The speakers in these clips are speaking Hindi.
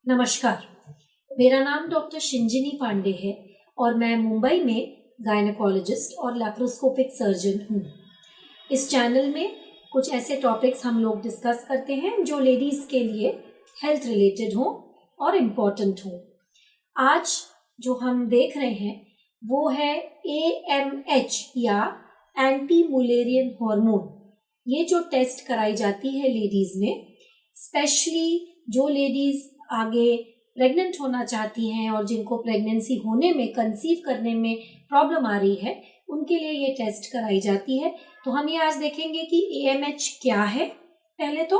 नमस्कार, मेरा नाम डॉक्टर शिंजिनी पांडे है और मैं मुंबई में गायनेकोलॉजिस्ट और लैप्रोस्कोपिक सर्जन हूँ। इस चैनल में कुछ ऐसे टॉपिक्स हम लोग डिस्कस करते हैं जो लेडीज़ के लिए हेल्थ रिलेटेड हों और इम्पॉर्टेंट हों। आज जो हम देख रहे हैं वो है AMH या एंटी मुलेरियन हार्मोन। ये जो टेस्ट कराई जाती है लेडीज़ में, स्पेशली जो लेडीज़ आगे प्रेग्नेंट होना चाहती हैं और जिनको प्रेगनेंसी होने में, कंसीव करने में प्रॉब्लम आ रही है, उनके लिए ये टेस्ट कराई जाती है। तो हम ये आज देखेंगे कि AMH क्या है पहले तो,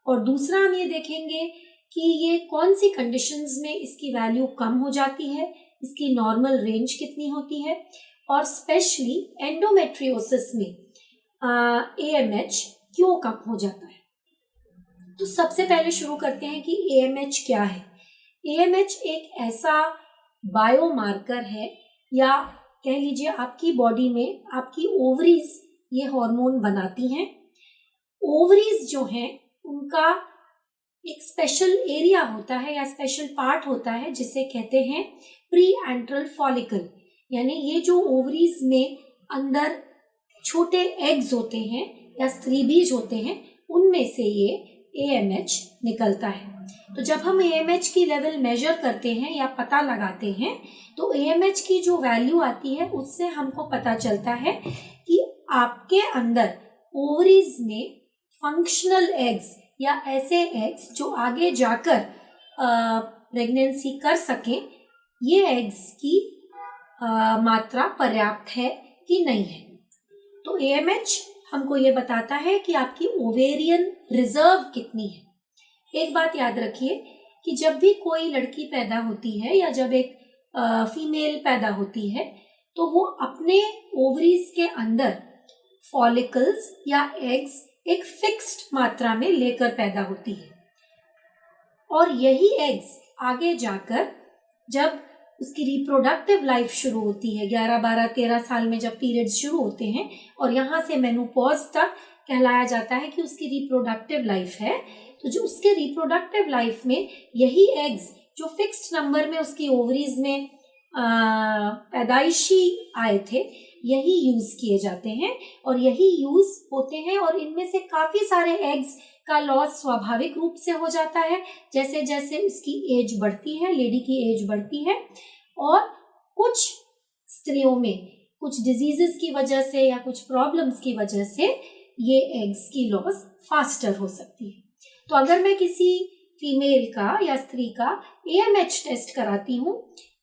और दूसरा हम ये देखेंगे कि ये कौन सी कंडीशंस में इसकी वैल्यू कम हो जाती है, इसकी नॉर्मल रेंज कितनी होती है, और स्पेशली एंडोमेट्रियोसिस में AMH क्यों कम हो जाता है। तो सबसे पहले शुरू करते हैं कि AMH क्या है। AMH एक ऐसा बायोमार्कर है, या कह लीजिए आपकी बॉडी में आपकी ओवरीज ये हार्मोन बनाती हैं। ओवरीज जो हैं उनका एक स्पेशल एरिया होता है या स्पेशल पार्ट होता है जिसे कहते हैं प्री एंट्रल फॉलिकल। यानी ये जो ओवरीज में अंदर छोटे एग्स होते हैं या स्त्री बीज होते हैं, उनमें से ये AMH निकलता है। तो जब हम AMH की लेवल मेजर करते हैं या पता लगाते हैं तो AMH की जो वैल्यू आती है उससे हमको पता चलता है कि आपके अंदर ओवरीज में फंक्शनल एग्स या ऐसे एग्स जो आगे जाकर प्रेगनेंसी कर सकें, ये एग्स की मात्रा पर्याप्त है कि नहीं है। तो AMH हमको ये बताता है कि आपकी ओवेरियन रिजर्व कितनी है। एक बात याद रखिए कि जब भी कोई लड़की पैदा होती है या जब एक फीमेल पैदा होती है तो वो अपने ओवरीज के अंदर फॉलिकल्स या एग्स एक फिक्स्ड मात्रा में लेकर पैदा होती है, और यही एग्स आगे जाकर जब उसकी रिप्रोडक्टिव लाइफ शुरू होती है, 11, 12, 13 साल में जब पीरियड्स शुरू होते हैं और यहाँ से मेनोपॉज तक कहलाया जाता है कि उसकी रिप्रोडक्टिव लाइफ है, तो जो उसके रिप्रोडक्टिव लाइफ में यही एग्स जो फिक्स्ड नंबर में उसकी ओवरीज में पैदाइशी आए थे, यही यूज किए जाते हैं और यही यूज होते हैं, और इनमें से काफी सारे एग्स का लॉस स्वाभाविक रूप से हो जाता है जैसे जैसे उसकी एज बढ़ती है, लेडी की एज बढ़ती है। और कुछ स्त्रियों में कुछ डिजीजेस की वजह से या कुछ प्रॉब्लम्स की वजह से ये एग्स की लॉस फास्टर हो सकती है। तो अगर मैं किसी फीमेल का या स्त्री का AMH टेस्ट कराती हूँ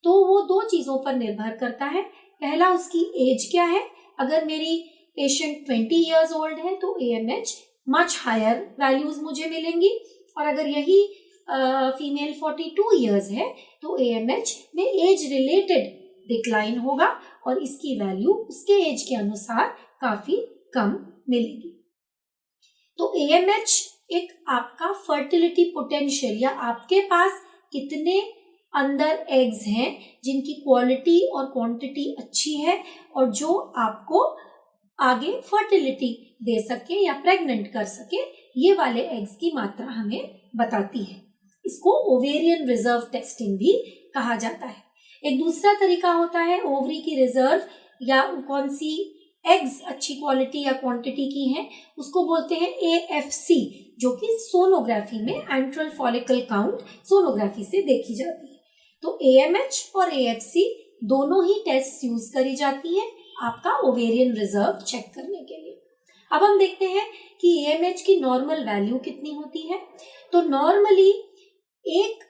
तो वो दो चीजों पर निर्भर करता है। पहला, उसकी एज क्या है। अगर मेरी पेशेंट 20 इयर्स ओल्ड है तो AMH मच हायर वैल्यूज मुझे मिलेंगी, और अगर यही फीमेल 42 इयर्स है तो AMH में एज रिलेटेड डिक्लाइन होगा और इसकी वैल्यू उसके एज के अनुसार काफी कम मिलेगी। तो AMH एक आपका फर्टिलिटी पोटेंशियल या आपके पास कितने अंदर एग्स हैं जिनकी क्वालिटी और क्वांटिटी अच्छी है और जो आपको आगे फर्टिलिटी दे सके या प्रेग्नेंट कर सके, ये वाले एग्स की मात्रा हमें बताती है। इसको ओवेरियन रिजर्व टेस्टिंग भी कहा जाता है। एक दूसरा तरीका होता है ओवरी की रिजर्व या कौन सी एग्स अच्छी क्वालिटी या क्वांटिटी की हैं, उसको बोलते हैं AFC, जो कि सोनोग्राफी में एंट्रल फॉलिकल काउंट सोनोग्राफी से देखी जाती है। तो AMH और AFC दोनों ही टेस्ट यूज करी जाती हैं आपका ओवेरियन रिजर्व चेक करने के लिए। अब हम देखते हैं कि AMH की नॉर्मल वैल्यू कितनी होती है। तो नॉर्मली 1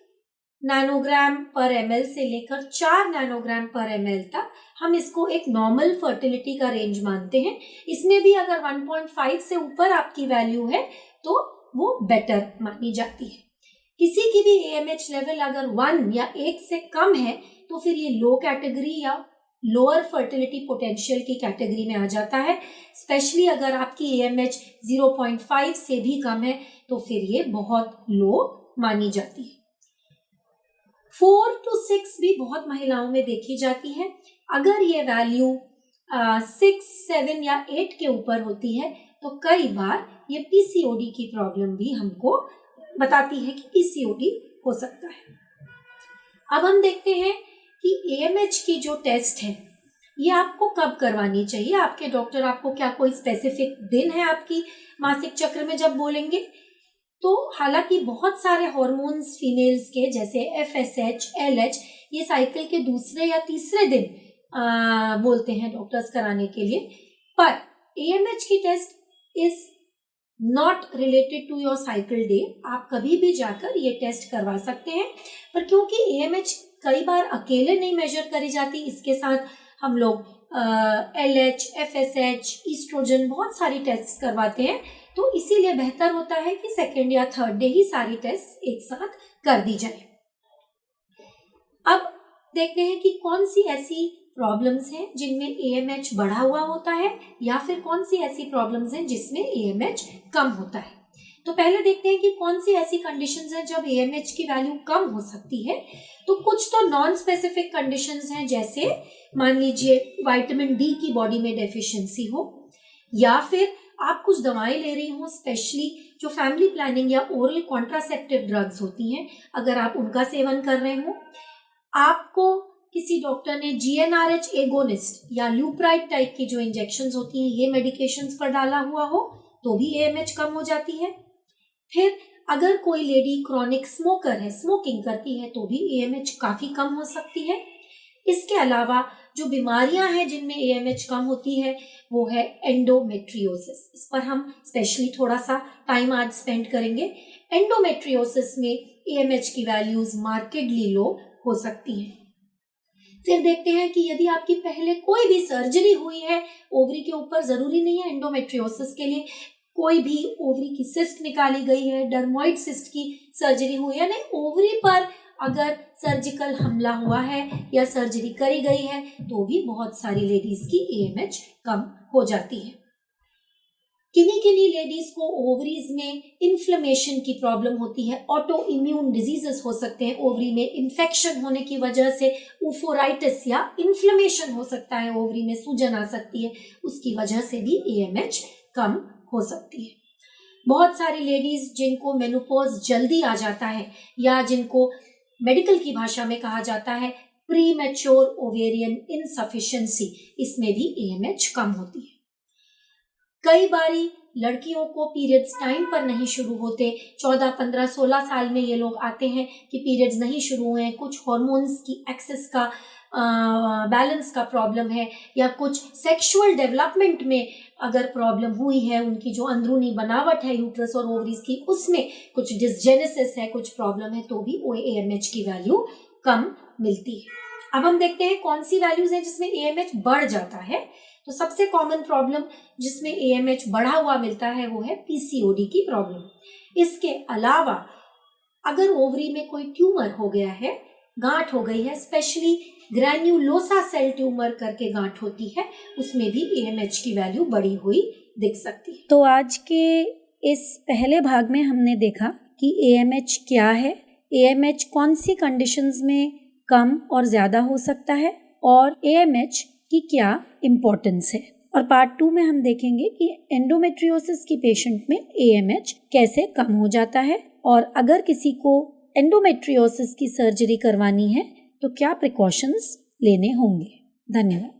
नैनोग्राम पर ml से लेकर 4 नैनोग्राम पर ml तक हम इसको एक नॉर्मल फर्टिलिटी का रेंज मानते हैं। इसमें भी अगर 1.5 से ऊपर आपकी वैल्यू है तो वो बेटर मानी जाती है। किसी की भी AMH लेवल अगर 1 या 1 से कम है तो फिर ये लो कैटेगरी या लोअर फर्टिलिटी पोटेंशियल की कैटेगरी में आ जाता है। स्पेशली अगर आपकी AMH 0.5 से भी कम है तो फिर ये बहुत लो मानी जाती है। 4 to 6 भी बहुत महिलाओं में देखी जाती है। अगर ये वैल्यू 6, 7 या 8 के ऊपर होती है तो कई बार ये PCOD की प्रॉब्लम भी हमको बताती है कि पीसीओडी हो सकता है। अब हम देखते हैं कि एएमएच की जो टेस्ट है ये आपको कब करवानी चाहिए। आपके डॉक्टर आपको क्या कोई स्पेसिफिक दिन है आपकी मासिक चक्र में जब बोलेंगे? तो हालांकि बहुत सारे हार्मोन्स फीमेल्स के जैसे एफएसएच, एलएच ये साइकिल के दूसरे या तीसरे दिन बोलते हैं डॉक्टर्स कराने के लिए, पर एएमएच की test is not related to your cycle day. आप कभी भी जाकर ये टेस्ट करवा सकते हैं, पर क्योंकि एएमएच कई बार अकेले नहीं मेजर करी जाती, इसके साथ हम लोग एलएच, एफएसएच, ईस्ट्रोजन बहुत सारी टेस्ट करवाते हैं, तो इसीलिए बेहतर होता है कि सेकेंड या थर्ड डे ही सारी टेस्ट एक साथ कर दी जाए। अब देखते हैं कि कौन सी ऐसी प्रॉब्लम्स हैं जिनमें एएमएच बढ़ा हुआ होता है या फिर कौन सी ऐसी प्रॉब्लम्स हैं जिसमें एएमएच कम होता है। तो पहले देखते हैं कि कौन सी ऐसी कंडीशंस हैं जब एएमएच की वैल्यू कम हो सकती है। तो कुछ तो नॉन स्पेसिफिक कंडीशंस हैं, जैसे मान लीजिए विटामिन डी की बॉडी में डेफिशिएंसी हो, या फिर आप कुछ दवाएं ले रही हो, स्पेशली जो फैमिली प्लानिंग या ओरल कॉन्ट्रासेप्टिव ड्रग्स होती हैं, अगर आप उनका सेवन कर रहे हो, आपको किसी डॉक्टर ने जीएनआरएच एगोनिस्ट या ल्यूप्राइड टाइप की जो इंजेक्शंस होती हैं ये मेडिकेशंस पर डाला हुआ हो, तो भी एएमएच कम हो जाती है। फिर अगर कोई लेडी क्रॉनिक स्मोकर है, स्मोकिंग करती है, तो भी एएमएच काफी कम हो सकती है। इसके अलावा जो बीमारियां हैं जिनमें एएमएच कम होती है वो है एंडोमेट्रियोसिस। इस पर हम स्पेशली थोड़ा सा टाइम आज स्पेंड करेंगे। एंडोमेट्रियोसिस में एएमएच की वैल्यूज मार्केडली लो हो सकती हैं। फिर देखते हैं कि यदि आपकी पहले कोई भी सर्जरी हुई है ओवरी के ऊपर, जरूरी नहीं है एंडोमेट्रियोसिस के लिए, कोई भी ओवरी की सिस्ट निकाली गई है, डर्मोइड सिस्ट की सर्जरी हुई है, नहीं ओवरी पर अगर सर्जिकल हमला हुआ है या सर्जरी करी गई है, तो भी बहुत सारी लेडीज की एएमएच कम हो जाती है। किन्हीं लेडीज को ओवरीज में इन्फ्लेमेशन की प्रॉब्लम होती है, ऑटो इम्यून डिजीजेस हो सकते हैं, ओवरी में इन्फेक्शन होने की वजह से उफोराइटिस या इन्फ्लेमेशन हो सकता है, ओवरी में सूजन आ सकती है, उसकी वजह से भी एएमएच कम हो सकती है। बहुत सारी लेडीज जिनको मेनोपॉज जल्दी आ जाता है या जिनको मेडिकल की भाषा में कहा जाता है प्रीमैच्योर ओवेरियन इनसफिशिएंसी, इसमें भी एएमएच कम होती है। कई बारी लड़कियों को पीरियड्स टाइम पर नहीं शुरू होते, 14, 15, 16 साल में ये लोग आते हैं कि पीरियड्स नहीं शुरू हुए हैं, कुछ हार्मोन्स की एक्सेस का बैलेंस का प्रॉब्लम है, या कुछ सेक्सुअल डेवलपमेंट में अगर प्रॉब्लम हुई है, उनकी जो अंदरूनी बनावट है यूट्रस और ओवरीज की उसमें कुछ डिसजेनेसिस है, कुछ प्रॉब्लम है, तो भी एएमएच की वैल्यू कम मिलती है। अब हम देखते हैं कौन सी वैल्यूज हैं जिसमें एएमएच बढ़ जाता है। तो सबसे कॉमन प्रॉब्लम जिसमें एएमएच बढ़ा हुआ मिलता है वो है पीसीओडी की प्रॉब्लम। इसके अलावा अगर ओवरी में कोई ट्यूमर हो गया है, गांठ हो गई है, स्पेशली ग्रैन्युलोसा सेल ट्यूमर करके गांठ होती है, उसमें भी एएमएच की वैल्यू बढ़ी हुई दिख सकती है। तो आज के इस पहले भाग में हमने देखा कि एएमएच क्या है, एएमएच कौन सी कंडीशंस में कम और ज्यादा हो सकता है, और एएमएच की क्या इम्पोर्टेंस है। और पार्ट 2 में हम देखेंगे कि एंडोमेट्रियोसिस की पेशेंट में एएमएच कैसे कम हो जाता है, और अगर किसी को एंडोमेट्रियोसिस की सर्जरी करवानी है तो क्या प्रिकॉशंस लेने होंगे। धन्यवाद।